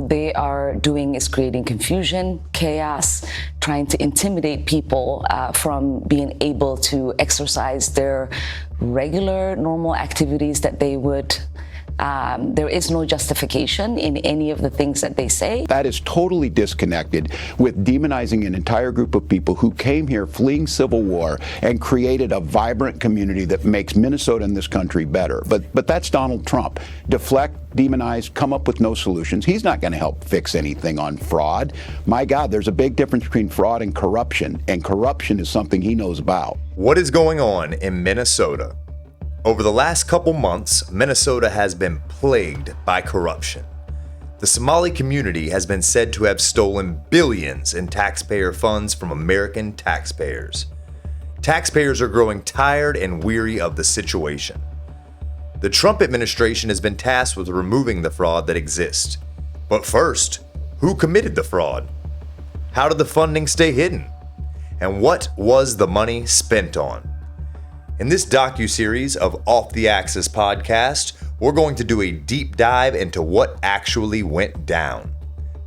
what they are doing is creating confusion, chaos, trying to intimidate people from being able to exercise their regular, normal activities that they would. There is no justification in any of the things that they say. That is totally disconnected with demonizing an entire group of people who came here fleeing civil war and created a vibrant community that makes Minnesota and this country better. But that's Donald Trump. Deflect, demonize, come up with no solutions. He's not going to help fix anything on fraud. My God, there's a big difference between fraud and corruption is something he knows about. What is going on in Minnesota? Over the last couple months, Minnesota has been plagued by corruption. The Somali community has been said to have stolen billions in taxpayer funds from American taxpayers. Taxpayers are growing tired and weary of the situation. The Trump administration has been tasked with removing the fraud that exists. But first, who committed the fraud? How did the funding stay hidden? And what was the money spent on? In this docuseries of Off the Axis podcast, we're going to do a deep dive into what actually went down.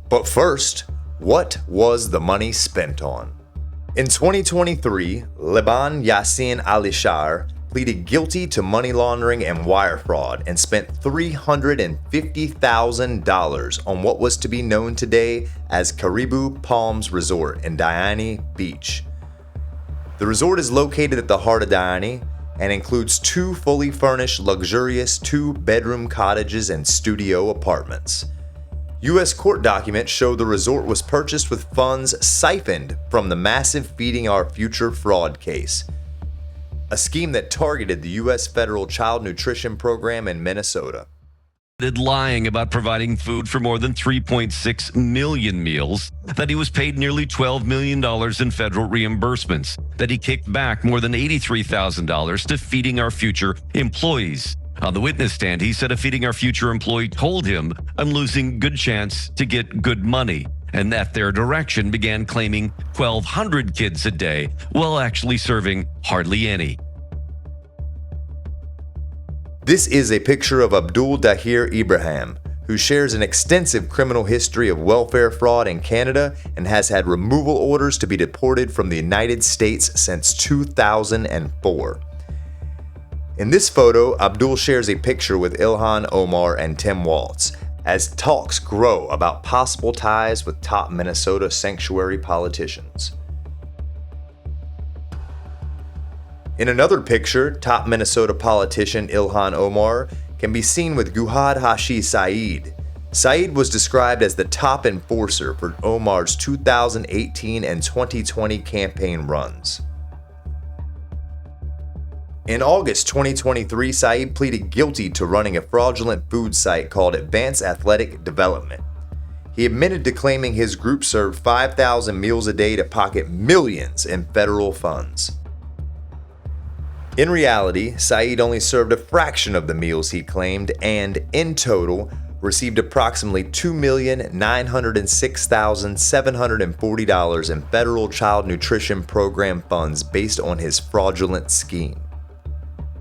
But first, what was the money spent on? In 2023, Leban Yassin Alishar pleaded guilty to money laundering and wire fraud and spent $350,000 on what was to be known today as Caribou Palms Resort in Diani Beach. The resort is located at the heart of Diani and includes 2 fully furnished, luxurious 2-bedroom cottages and studio apartments. U.S. court documents show the resort was purchased with funds siphoned from the massive Feeding Our Future fraud case, a scheme that targeted the U.S. federal child nutrition program in Minnesota. Lying about providing food for more than 3.6 million meals, that he was paid nearly $12 million in federal reimbursements, that he kicked back more than $83,000 to Feeding Our Future employees. On the witness stand, he said a Feeding Our Future employee told him, "I'm losing good chance to get good money," and that their direction began claiming 1,200 kids a day while actually serving hardly any. This is a picture of Abdul Dahir Ibrahim, who shares an extensive criminal history of welfare fraud in Canada and has had removal orders to be deported from the United States since 2004. In this photo, Abdul shares a picture with Ilhan Omar and Tim Walz as talks grow about possible ties with top Minnesota sanctuary politicians. In another picture, top Minnesota politician Ilhan Omar can be seen with Guhad Hashi Saeed. Saeed was described as the top enforcer for Omar's 2018 and 2020 campaign runs. In August 2023, Saeed pleaded guilty to running a fraudulent food site called Advanced Athletic Development. He admitted to claiming his group served 5,000 meals a day to pocket millions in federal funds. In reality, Saeed only served a fraction of the meals he claimed and, in total, received approximately $2,906,740 in federal child nutrition program funds based on his fraudulent scheme.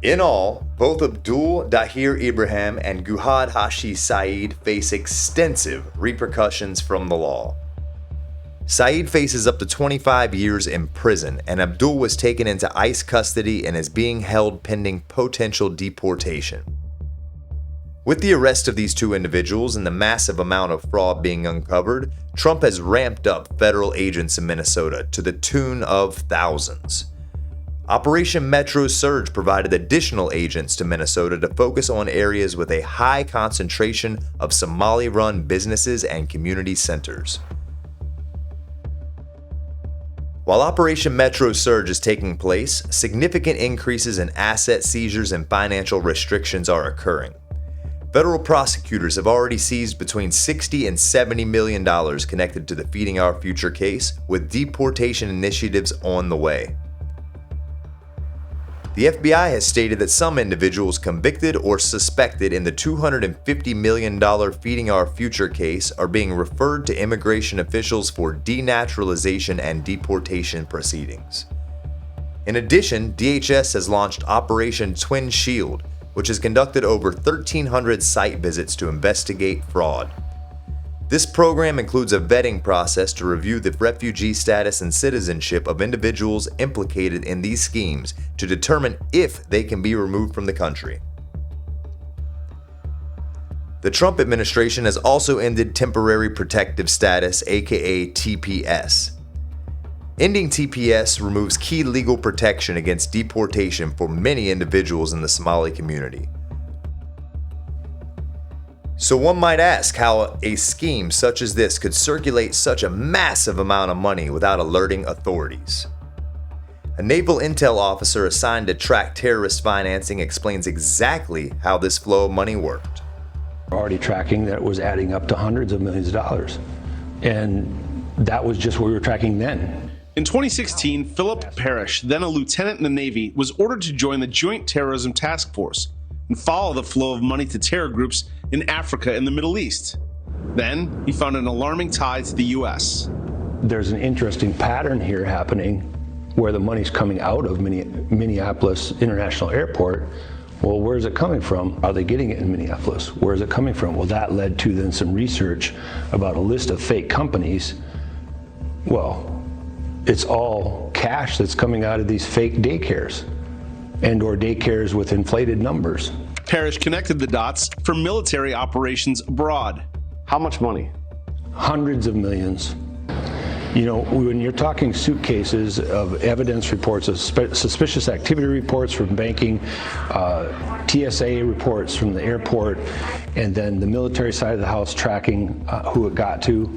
In all, both Abdul Dahir Ibrahim and Guhad Hashi Saeed face extensive repercussions from the law. Saeed faces up to 25 years in prison, and Abdul was taken into ICE custody and is being held pending potential deportation. With the arrest of these 2 individuals and the massive amount of fraud being uncovered, Trump has ramped up federal agents in Minnesota to the tune of thousands. Operation Metro Surge provided additional agents to Minnesota to focus on areas with a high concentration of Somali-run businesses and community centers. While Operation Metro Surge is taking place, significant increases in asset seizures and financial restrictions are occurring. Federal prosecutors have already seized between $60 and $70 million connected to the Feeding Our Future case, with deportation initiatives on the way. The FBI has stated that some individuals convicted or suspected in the $250 million Feeding Our Future case are being referred to immigration officials for denaturalization and deportation proceedings. In addition, DHS has launched Operation Twin Shield, which has conducted over 1,300 site visits to investigate fraud. This program includes a vetting process to review the refugee status and citizenship of individuals implicated in these schemes to determine if they can be removed from the country. The Trump administration has also ended temporary protective status, aka TPS. Ending TPS removes key legal protection against deportation for many individuals in the Somali community. So one might ask how a scheme such as this could circulate such a massive amount of money without alerting authorities. A naval intel officer assigned to track terrorist financing explains exactly how this flow of money worked. We're already tracking that it was adding up to hundreds of millions of dollars. And that was just what we were tracking then. In 2016, Philip Parrish, then a lieutenant in the Navy, was ordered to join the Joint Terrorism Task Force and follow the flow of money to terror groups in Africa and the Middle East. Then, he found an alarming tie to the U.S. There's an interesting pattern here happening where the money's coming out of Minneapolis International Airport. Well, where's it coming from? Are they getting it in Minneapolis? Where's it coming from? Well, that led to then some research about a list of fake companies. Well, it's all cash that's coming out of these fake daycares and/or daycares with inflated numbers. Parrish connected the dots for military operations abroad. How much money? Hundreds of millions. You know, when you're talking suitcases of evidence reports, of suspicious activity reports from banking, TSA reports from the airport, and then the military side of the house tracking who it got to,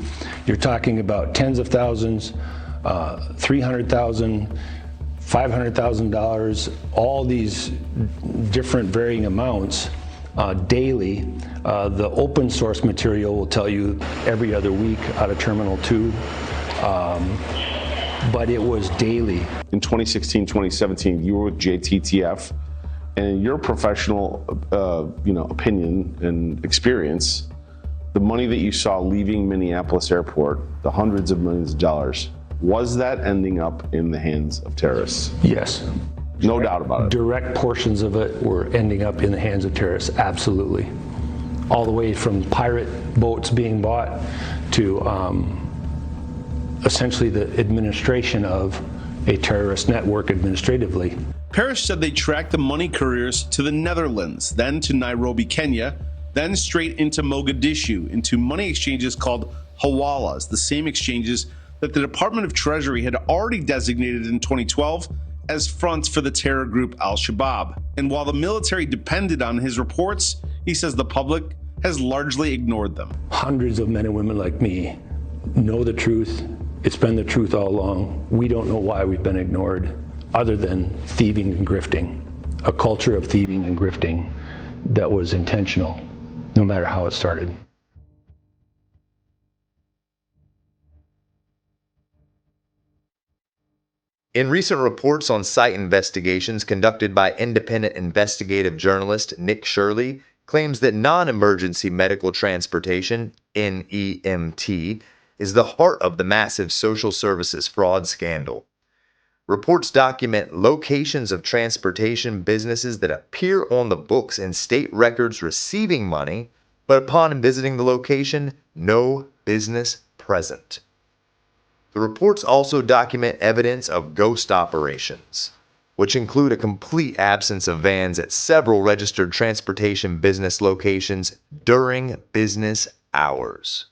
you're talking about tens of thousands, $300,000, $500,000, all these different varying amounts daily. The open source material will tell you every other week out of Terminal 2. But it was daily. In 2016, 2017, you were with JTTF, and in your professional, opinion and experience, the money that you saw leaving Minneapolis Airport, the hundreds of millions of dollars, was that ending up in the hands of terrorists? Yes. No doubt about it. Direct portions of it were ending up in the hands of terrorists, absolutely. All the way from pirate boats being bought to essentially the administration of a terrorist network administratively. Parrish said they tracked the money couriers to the Netherlands, then to Nairobi, Kenya, then straight into Mogadishu, into money exchanges called hawalas, the same exchanges that the Department of Treasury had already designated in 2012 as fronts for the terror group Al-Shabaab. And while the military depended on his reports, he says the public has largely ignored them. Hundreds of men and women like me know the truth. It's been the truth all along. We don't know why we've been ignored, other than thieving and grifting. A culture of thieving and grifting that was intentional, no matter how it started. In recent reports on site investigations conducted by independent investigative journalist Nick Shirley, claims that non-emergency medical transportation, NEMT, is the heart of the massive social services fraud scandal. Reports document locations of transportation businesses that appear on the books in state records receiving money, but upon visiting the location, no business present. The reports also document evidence of ghost operations, which include a complete absence of vans at several registered transportation business locations during business hours.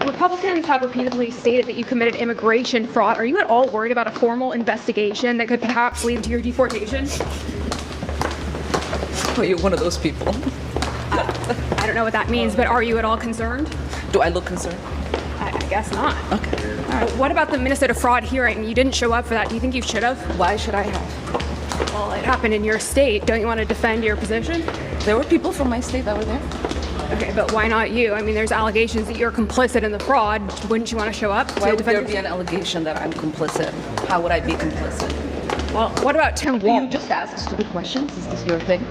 Republicans have repeatedly stated that you committed immigration fraud. Are you at all worried about a formal investigation that could perhaps lead to your deportation? Oh, you're one of those people. I don't know what that means, but are you at all concerned? Do I look concerned? I guess not. Okay. All right. What about the Minnesota fraud hearing? You didn't show up for that. Do you think you should have? Why should I have? Well, it happened in your state. Don't you want to defend your position? There were people from my state that were there. Okay, but why not you? I mean, there's allegations that you're complicit in the fraud. Wouldn't you want to show up? Why would there be an allegation that I'm complicit? How would I be complicit? Well, what about Tim Walz? You just ask stupid questions? Is this your thing?